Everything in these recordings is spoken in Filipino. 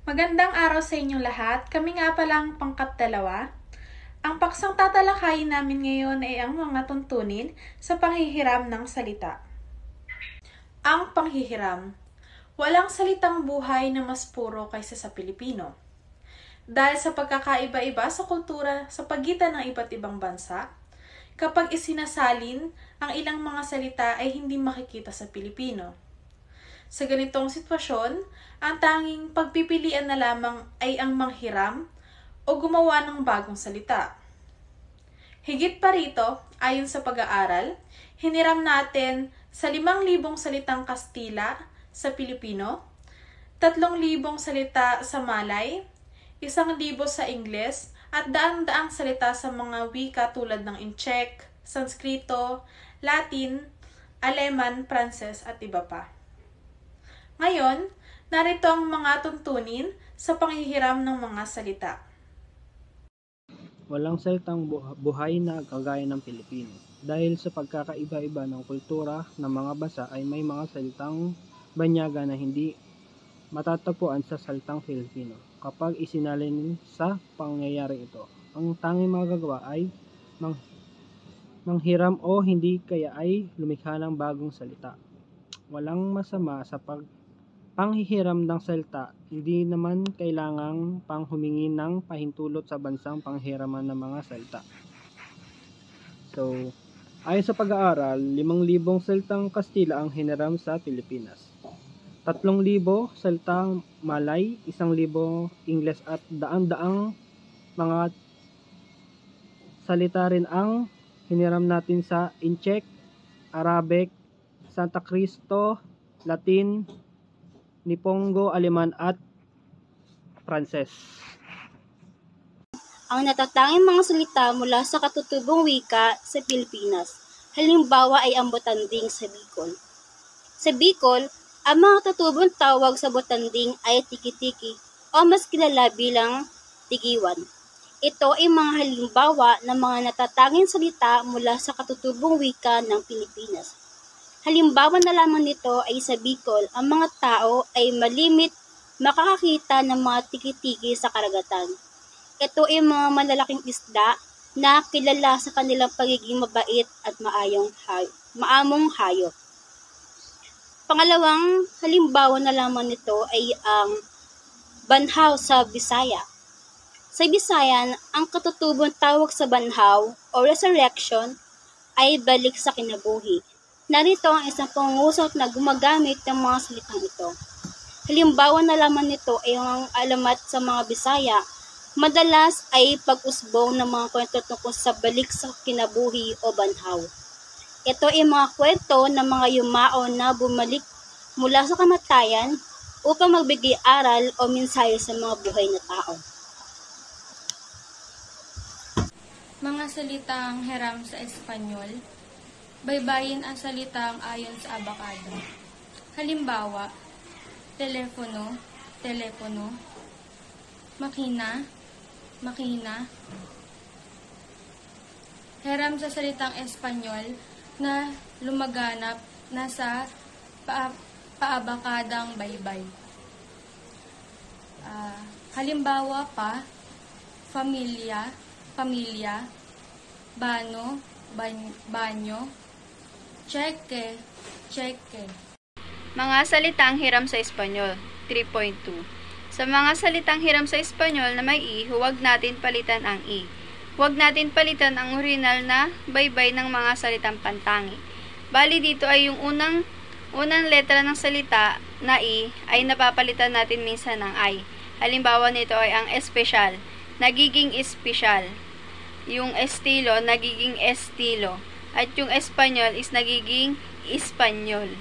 Magandang araw sa inyong lahat. Kami nga palang pangkat 2. Ang paksang tatalakayin namin ngayon ay ang mga tuntunin sa panghihiram ng salita. Ang panghihiram. Walang salitang buhay na mas puro kaysa sa Pilipino. Dahil sa pagkakaiba-iba sa kultura sa pagitan ng iba't ibang bansa, kapag isinasalin, ang ilang mga salita ay hindi makikita sa Pilipino. Sa ganitong sitwasyon, ang tanging pagpipilian na lamang ay ang manghiram o gumawa ng bagong salita. Higit pa rito, ayon sa pag-aaral, hiniram natin sa 5,000 salitang Kastila sa Pilipino, 3,000 salita sa Malay, 1,000 sa Ingles, at daang-daang salita sa mga wika tulad ng Inchek, Sanskrito, Latin, Aleman, Pranses at iba pa. Ngayon, narito ang mga tuntunin sa panghihiram ng mga salita. Walang salitang buhay na kagaya ng Pilipino. Dahil sa pagkakaiba-iba ng kultura ng mga bansa ay may mga salitang banyaga na hindi matatagpuan sa salitang Filipino. Kapag isinalin sa pangyayari ito, ang tanging magagawa ay manghiram o hindi kaya ay lumikha ng bagong salita. Walang masama sa panghihiram ng salita, hindi naman kailangang panghumingi ng pahintulot sa bansang panghiraman ng mga salita. So, ayon sa pag-aaral, 5,000 salitang Kastila ang hiniram sa Pilipinas. 3,000 salitang Malay, 1,000 Ingles at daan-daang mga salita rin ang hiniram natin sa Inchek, Arabic, Santa Cristo, Latin, Nipongo, Aleman at Pranses. Ang natatanging mga salita mula sa katutubong wika sa Pilipinas. Halimbawa ay ang botanding sa Bicol. Sa Bicol, ang mga katutubong tawag sa botanding ay tiki-tiki o mas kilala bilang tigiwan. Ito ay mga halimbawa ng mga natatanging salita mula sa katutubong wika ng Pilipinas. Halimbawa na lamang nito ay sa Bicol, ang mga tao ay malimit makakakita ng mga tiki-tiki sa karagatan. Ito ay mga malalaking isda na kilala sa kanilang pagiging mabait at maamong hayop. Pangalawang halimbawa na lamang nito ay ang banhaw sa Bisaya. Sa Bisayan, ang katutubong tawag sa banhaw o resurrection ay balik sa kinabuhi. Narito ang isang pangungusap na gumagamit ng mga salitang ito. Halimbawa na lamang nito ay ang alamat sa mga Bisaya. Madalas ay pag-usbong ng mga kwento tungkol sa balik sa kinabuhi o banhaw. Ito ay mga kwento ng mga yumao na bumalik mula sa kamatayan upang magbigay aral o mensahe sa mga buhay na tao. Mga salitang hiram sa Espanyol. Baybayin ang salitang ayon sa abakado. Halimbawa, telepono, telepono, makina, makina. Hiram sa salitang Espanyol na lumaganap na sa paabakadang baybay. Halimbawa pa, familia, pamilya, bano, banyo, cheque, cheque. Mga salitang hiram sa Espanyol, 3.2. Sa mga salitang hiram sa Espanyol na may i, huwag natin palitan ang i. Huwag natin palitan ang orihinal na baybay ng mga salitang pantangi. Bali dito ay yung unang letra ng salita na i ay napapalitan natin minsan ng i. Halimbawa nito ay ang espesyal, nagiging espesyal. Yung estilo, nagiging estilo. At yung Espanyol is nagiging Espanyol.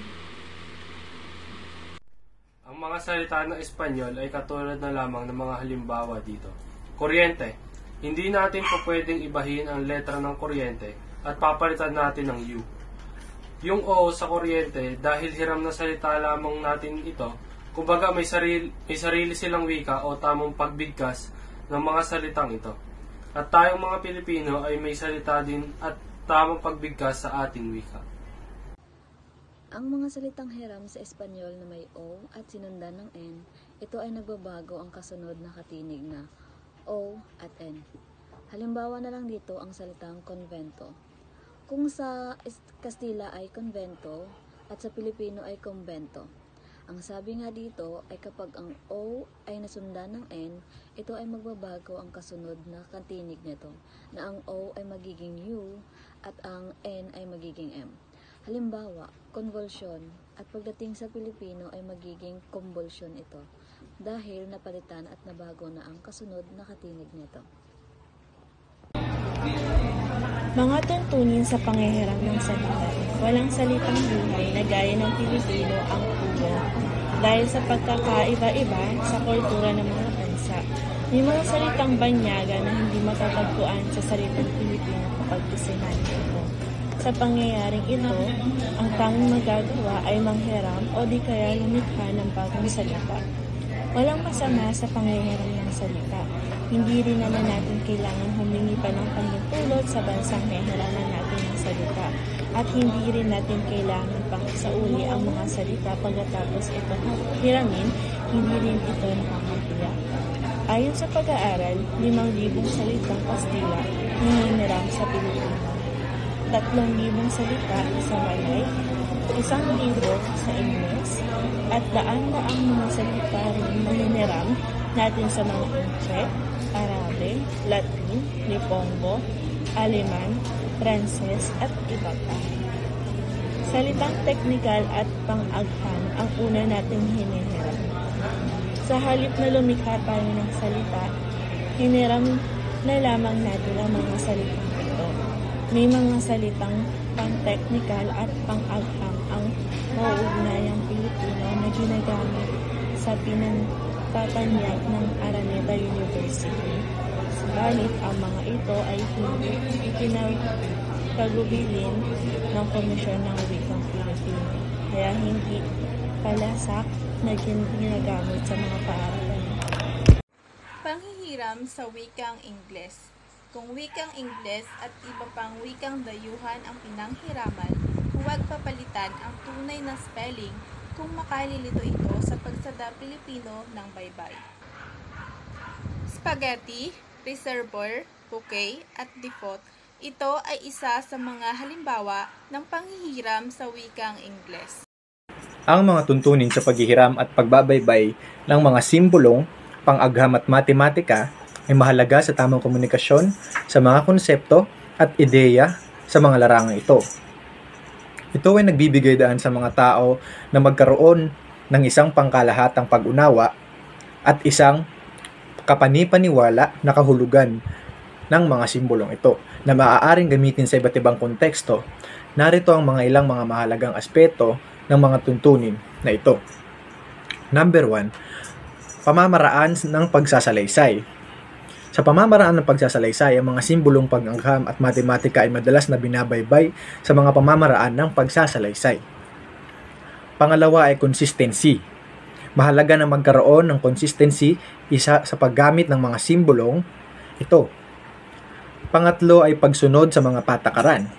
Ang mga salita ng Espanyol ay katulad na lamang ng mga halimbawa dito. Kuryente. Hindi natin po pwedeng ibahin ang letra ng kuryente at papalitan natin ng U. Yung O sa kuryente, dahil hiram na salita lamang natin ito, kumbaga may sarili silang wika o tamang pagbigkas ng mga salitang ito. At tayong mga Pilipino ay may salita din at tamang pagbigkas sa ating wika. Ang mga salitang hiram sa Espanyol na may O at sinundan ng N, ito ay nagbabago ang kasunod na katinig na O at N. Halimbawa na lang dito ang salitang konbento. Kung sa Kastila ay konbento at sa Pilipino ay kumbento. Ang sabi nga dito ay kapag ang O ay nasundan ng N, ito ay magbabago ang kasunod na katinig nito, na ang O ay magiging U at ang N ay magiging M. Halimbawa, convulsion, at pagdating sa Pilipino ay magiging convulsion ito, dahil napalitan at nabago na ang kasunod na katinig nito. Mga tuntunin sa panghihiram ng salita. Walang salitang buhay na gaya ng Pilipino ang pugo dahil sa pagkakaiba-iba sa kultura ng mga bansa. May mga salitang banyaga na hindi matatagpuan sa salitang Pilipino kapag isinahin ito. Sa pangyayaring ito, ang tanging magagawa ay manghiram o di kaya lumikha ng bagong salita. Walang masama sa panghihiram ng salita. Hindi rin naman natin kailangan humingi pa ng pagtulot sa bansang nahihiraman natin ng salita. At hindi rin natin kailangan pang isauli ang mga salita pagkatapos ito hiramin, hindi rin ito nakakahiya. Ayon sa pag-aaral, 5,000 salitang Kastila hinihiram sa Pilipino. 3,000 salita sa Malay, 1,000 sa Ingles, at daan-daang mga salita rin mahiniram natin sa mga Inche, Arabe, Latin, Lipongo, Aleman, Pranses, at iba pa. Salitang teknikal at pang-agham ang una nating hinihiram. Sa halip na lumikha tayo ng salita, hiniram na lamang natin ang mga salitang ito. May mga salitang pang-technical at pang-agham ang mauugnayang Pilipino na ginagamit sa pinagtatanyag ng Araneta University. Subalit, ang mga ito ay hindi itinagkagubilin ng Komisyon ng Wikang Pilipino, kaya hindi palasak na ginagamit sa mga paaralan. Panghihiram sa wikang Ingles. Kung wikang Ingles at iba pang wikang dayuhan ang pinanghiraman, huwag papalitan ang tunay na spelling kung makalilito ito sa pagsada Pilipino ng baybay. Spaghetti, reservoir, bouquet, at default, ito ay isa sa mga halimbawa ng panghihiram sa wikang Ingles. Ang mga tuntunin sa paghihiram at pagbabaybay ng mga simbolong, pang-agham at matematika ay mahalaga sa tamang komunikasyon sa mga konsepto at ideya sa mga larangang ito. Ito ay nagbibigay daan sa mga tao na magkaroon ng isang pangkalahatang pag-unawa at isang kapanipaniwala na kahulugan ng mga simbolong ito na maaaring gamitin sa iba't ibang konteksto. Narito ang mga ilang mga mahalagang aspeto ng mga tuntunin na ito. Number 1, pamamaraan ng pagsasalaysay. Sa pamamaraan ng pagsasalaysay, ang mga simbolong pang-agham at matematika ay madalas na binabaybay sa mga pamamaraan ng pagsasalaysay. Pangalawa ay consistency. Mahalaga na magkaroon ng consistency isa sa paggamit ng mga simbolong ito. Pangatlo ay pagsunod sa mga patakaran.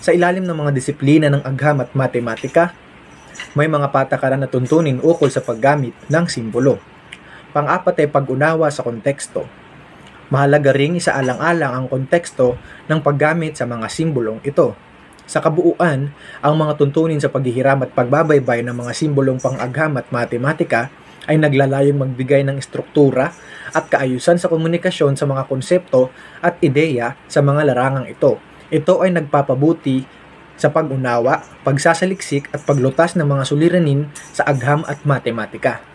Sa ilalim ng mga disiplina ng agham at matematika, may mga patakaran na tuntunin ukol sa paggamit ng simbolo. Pang-apat ay pag-unawa sa konteksto. Mahalaga ring isaalang-alang ang konteksto ng paggamit sa mga simbolong ito. Sa kabuuan, ang mga tuntunin sa paghihiram at pagbabaybay ng mga simbolong pang-agham at matematika ay naglalayong magbigay ng struktura at kaayusan sa komunikasyon sa mga konsepto at ideya sa mga larangang ito. Ito ay nagpapabuti sa pag-unawa, pagsasaliksik at paglutas ng mga suliranin sa agham at matematika.